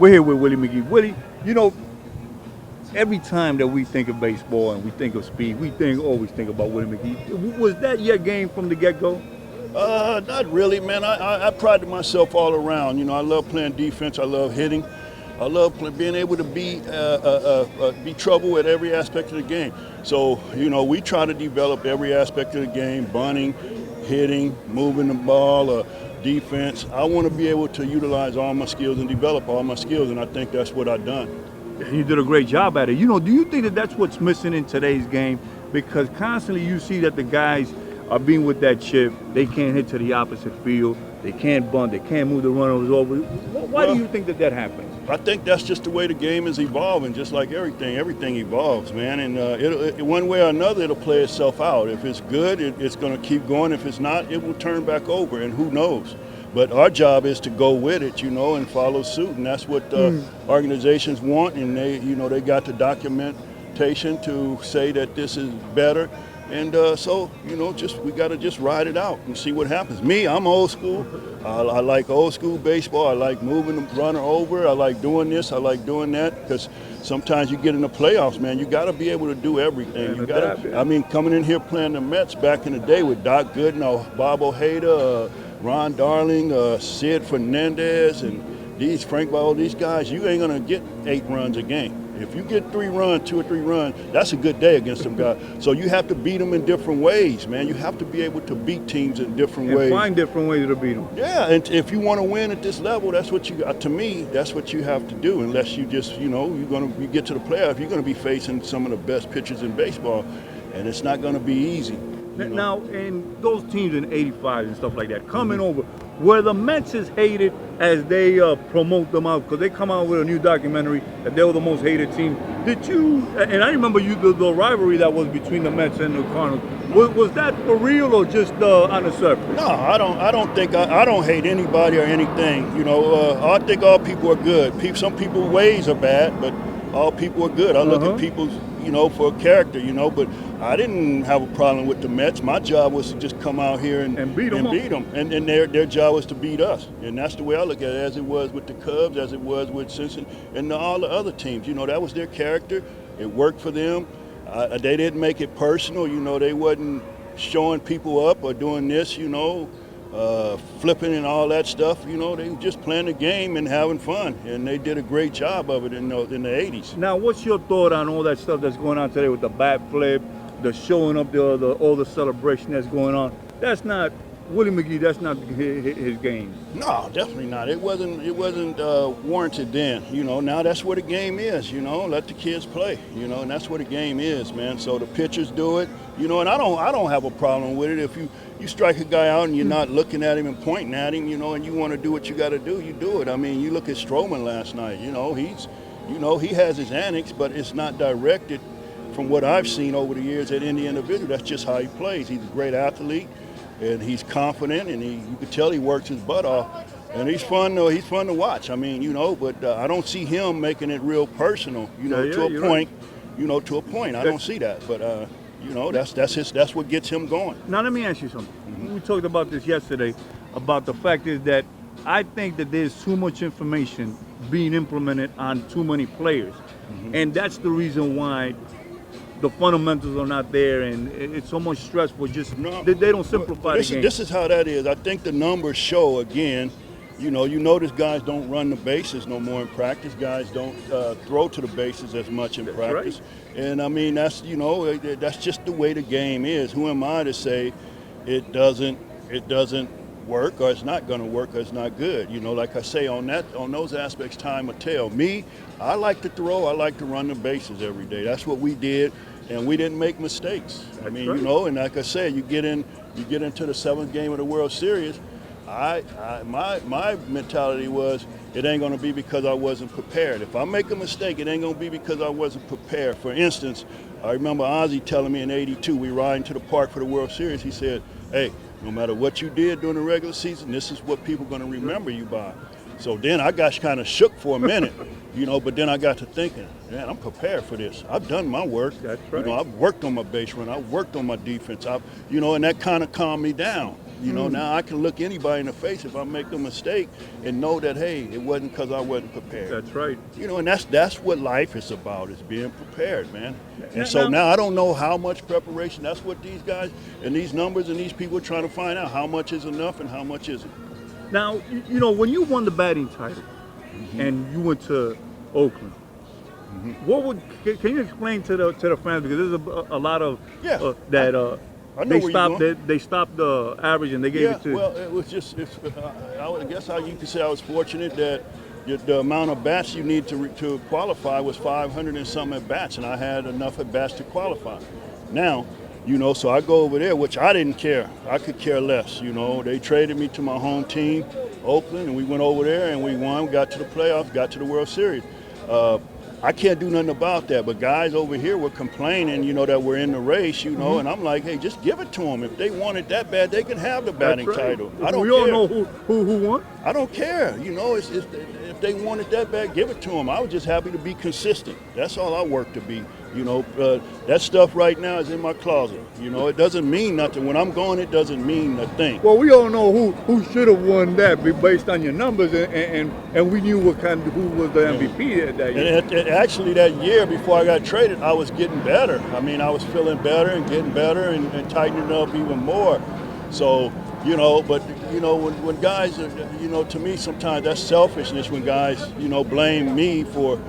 We're here with Willie McGee. Willie, you know, every time that we think of baseball and we think of speed, we always think about Willie McGee. Was that your game from the get-go? Not really, man. I prided myself all around. You know, I love playing defense. I love hitting. I love being able to be trouble at every aspect of the game. So, you know, we try to develop every aspect of the game: bunting, hitting, moving the ball, defense. I want to be able to utilize all my skills and develop all my skills, and I think that's what I've done. You did a great job at it. You know, do you think that that's what's missing in today's game? Because constantly you see that the guys are being with that chip. They can't hit to the opposite field. They can't bunt. They can't move the runners over. Why do you think that happens? I think that's just the way the game is evolving, just like everything. Everything evolves, man. And one way or another, it'll play itself out. If it's good, it's going to keep going. If it's not, it will turn back over, and who knows? But our job is to go with it, you know, and follow suit. And that's what organizations want. And they got the documentation to say that this is better. And so, you know, we got to just ride it out and see what happens. Me, I'm old school. I like old school baseball. I like moving the runner over. I like doing this. I like doing that, because sometimes you get in the playoffs, man. You got to be able to do everything. You got to. I mean, coming in here playing the Mets back in the day with Doc Gooden, Bob Ojeda, Ron Darling, Sid Fernandez, and Frank Ball, these guys, you ain't gonna get 8 runs a game. If you get 3 runs, 2 or 3 runs, that's a good day against them guys. So you have to beat them in different ways, man. You have to be able to beat teams in different ways. Find different ways to beat them. Yeah, and if you want to win at this level, that's what to me, that's what you have to do. Unless you just, you know, you get to the playoff, you're going to be facing some of the best pitchers in baseball, and it's not going to be easy. Now, and those teams in '85 and stuff like that coming over, were the Mets as hated as they promote them out? Because they come out with a new documentary that they were the most hated team. Did you? And I remember the rivalry that was between the Mets and the Cardinals. Was that for real or just on the surface? No, I don't think I don't hate anybody or anything. You know, I think all people are good. Some people ways are bad, but all people are good. I look at people's, you know, for character, you know, but I didn't have a problem with the Mets. My job was to just come out here and beat them. And their job was to beat us. And that's the way I look at it, as it was with the Cubs, as it was with Cincinnati, and all the other teams. You know, that was their character. It worked for them. They didn't make it personal. You know, they wasn't showing people up or doing this, you know, flipping and all that stuff. You know, they were just playing the game and having fun, and they did a great job of it in the 80s. Now, what's your thought on all that stuff that's going on today with the bat flip, the showing up, all the celebration that's going on? That's not Willie McGee. That's not his game. No, definitely not. It wasn't warranted then. You know, now that's what a game is. You know, let the kids play. You know, and that's what a game is, man. So the pitchers do it. You know, and I don't have a problem with it. If you strike a guy out and you're not looking at him and pointing at him, you know, and you want to do what you got to do, you do it. I mean, you look at Stroman last night. You know, he has his antics, but it's not directed. From what I've seen over the years at any individual, that's just how he plays. He's a great athlete, and he's confident, and you can tell he works his butt off, and he's fun to watch. I mean, you know, but I don't see him making it real personal, you know, to a point. Right. You know, to a point. I don't see that, but you know, that's what gets him going. Now let me ask you something. We talked about this yesterday, about the fact is that I think that there's too much information being implemented on too many players, and that's the reason why the fundamentals are not there, and it's so much stress for just they don't simplify the game. This is how that is. I think the numbers show again. You notice guys don't run the bases no more in practice. Guys don't throw to the bases as much in practice. Right. And I mean, that's just the way the game is. Who am I to say it doesn't work, or it's not going to work, or it's not good? You know, like I say, on those aspects, time will tell. Me, I like to throw. I like to run the bases every day. That's what we did, and we didn't make mistakes. I mean, you know, and like I said, you get into the 7th game of the World Series. My mentality was, it ain't going to be because I wasn't prepared. If I make a mistake, it ain't going to be because I wasn't prepared. For instance, I remember Ozzie telling me in '82, we riding to the park for the World Series. He said, "Hey, no matter what you did during the regular season, this is what people are going to remember you by." So then I got kind of shook for a minute, you know, but then I got to thinking, man, I'm prepared for this. I've done my work. That's right. You know, I've worked on my base run. I've worked on my defense. And that kind of calmed me down. You know, now I can look anybody in the face if I make a mistake and know that, hey, it wasn't because I wasn't prepared. That's right. You know, and that's what life is about, is being prepared, man. And so now I don't know how much preparation. That's what these guys and these numbers and these people are trying to find out. How much is enough and how much isn't. Now, you know, when you won the batting title and you went to Oakland, can you explain to the fans, because there's a lot of they stopped the average and they gave it to. Well, it was just I guess how you could say I was fortunate that the amount of bats you need to qualify was 500 and something at bats, and I had enough at bats to qualify. Now, you know, so I go over there, which I didn't care. I could care less. You know, they traded me to my home team, Oakland, and we went over there and we won. Got to the playoffs, got to the World Series. I can't do nothing about that, but guys over here were complaining, you know, that we're in the race, you know, and I'm like, hey, just give it to them. If they want it that bad, they can have the batting title. I don't care. We all know who won. I don't care. You know, if they want it that bad, give it to them. I was just happy to be consistent. That's all I work to be. You know, that stuff right now is in my closet. You know, it doesn't mean nothing. When I'm going, it doesn't mean a thing. Well, we all know who should have won that based on your numbers, and we knew who was the MVP that year. And actually, that year before I got traded, I was getting better. I mean, I was feeling better and getting better and tightening up even more. So, you know, but, you know, when guys, you know, to me sometimes that's selfishness when guys, you know, blame me for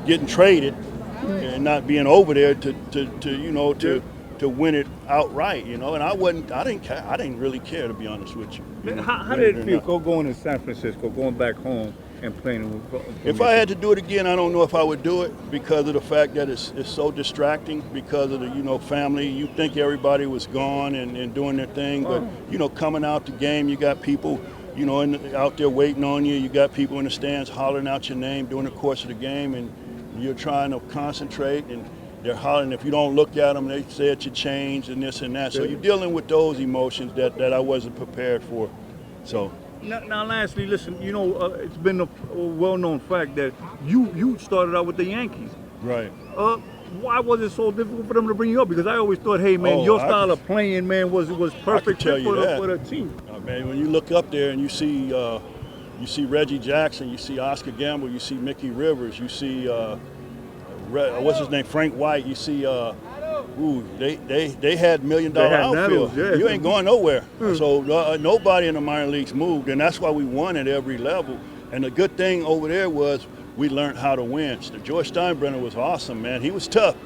getting traded and not being over there to win it outright, you know. And I didn't care. I didn't really care, to be honest with you. How did it feel going to San Francisco, going back home and playing with? If I had to do it again, I don't know if I would do it because of the fact that it's so distracting, because of the, you know, family. You think everybody was gone and doing their thing, but, you know, coming out the game, you got people, you know, out there waiting on you. You got people in the stands hollering out your name during the course of the game, and you're trying to concentrate, and they're hollering. If you don't look at them, they say that you changed and this and that. So you're dealing with those emotions that I wasn't prepared for. So. Now, lastly, listen, you know, it's been a well-known fact that you started out with the Yankees. Right. Why was it so difficult for them to bring you up? Because I always thought, hey, man, your style of playing, man, was perfect for the team. Man, when you look up there and you see Reggie Jackson, you see Oscar Gamble, you see Mickey Rivers, you see what's his name, Frank White, you see they had $1 million outfield. You ain't going nowhere. So nobody in the minor leagues moved, and that's why we won at every level. And the good thing over there was we learned how to win. George Steinbrenner was awesome, man. He was tough,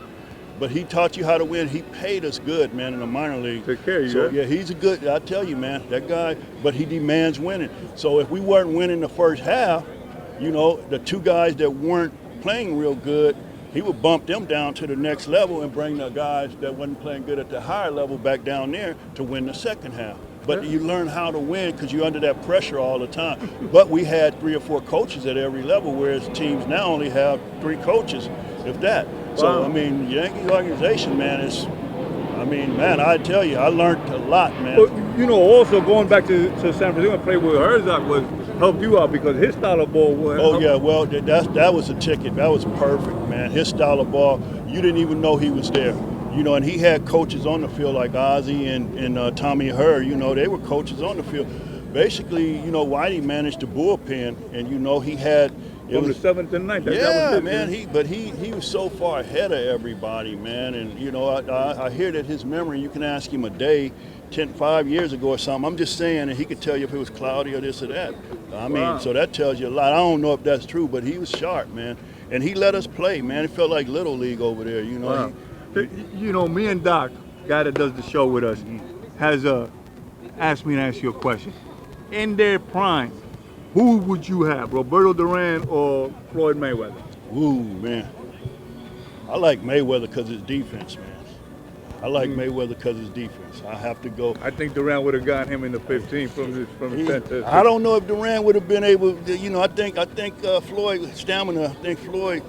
but he taught you how to win. He paid us good, man, in the minor league. Take care of you. So, yeah, he's a good, I tell you, man, that guy, but he demands winning. So if we weren't winning the first half, you know, the two guys that weren't playing real good, he would bump them down to the next level and bring the guys that wasn't playing good at the higher level back down there to win the second half. But you learn how to win because you're under that pressure all the time. But we had 3 or 4 coaches at every level, whereas teams now only have 3 coaches, if that. So, I mean, Yankees organization, man, I tell you, I learned a lot, man. But, you know, also going back to San Francisco and play with Herzog helped you out because his style of ball was. Oh, yeah, well, that was a ticket. That was perfect, man. His style of ball, you didn't even know he was there. You know, and he had coaches on the field like Ozzie and Tommy Herr. You know, they were coaches on the field. Basically, you know, Whitey managed the bullpen, and, you know, he had – from the 7th and 9th. Yeah, man. He was so far ahead of everybody, man. And you know, I hear that his memory. You can ask him a day, 5 years ago or something. I'm just saying, and he could tell you if it was cloudy or this or that. I mean, so that tells you a lot. I don't know if that's true, but he was sharp, man. And he let us play, man. It felt like Little League over there, you know. You know, me and Doc, guy that does the show with us, has asked me to ask you a question. In their prime, who would you have, Roberto Duran or Floyd Mayweather? Ooh, man. I like Mayweather because his defense, man. I like Mayweather because his defense. I have to go. I think Duran would have got him in the 15 from the 10 to. I don't know if Duran would have been able. You know, I think Floyd stamina. I think Floyd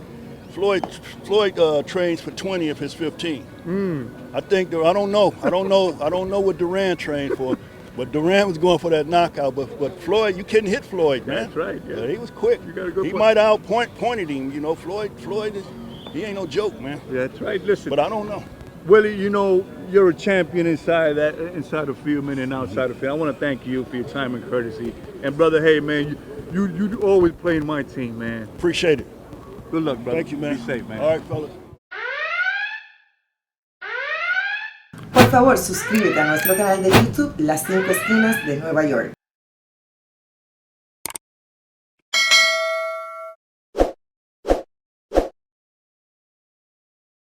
trains for 20 of his 15. I think I don't know what Duran trained for. But Durant was going for that knockout, but Floyd, you couldn't hit Floyd, man. That's right. Yeah. He was quick. He might have pointed him. You know, Floyd he ain't no joke, man. That's right. Listen. But I don't know. Willie, you know, you're a champion inside the field, man, and outside the field. I want to thank you for your time and courtesy. And brother, hey, man, you always play in my team, man. Appreciate it. Good luck, brother. Thank you, man. Be safe, man. All right, fellas. Por favor, suscríbete a nuestro canal de YouTube Las 5 Esquinas de Nueva York.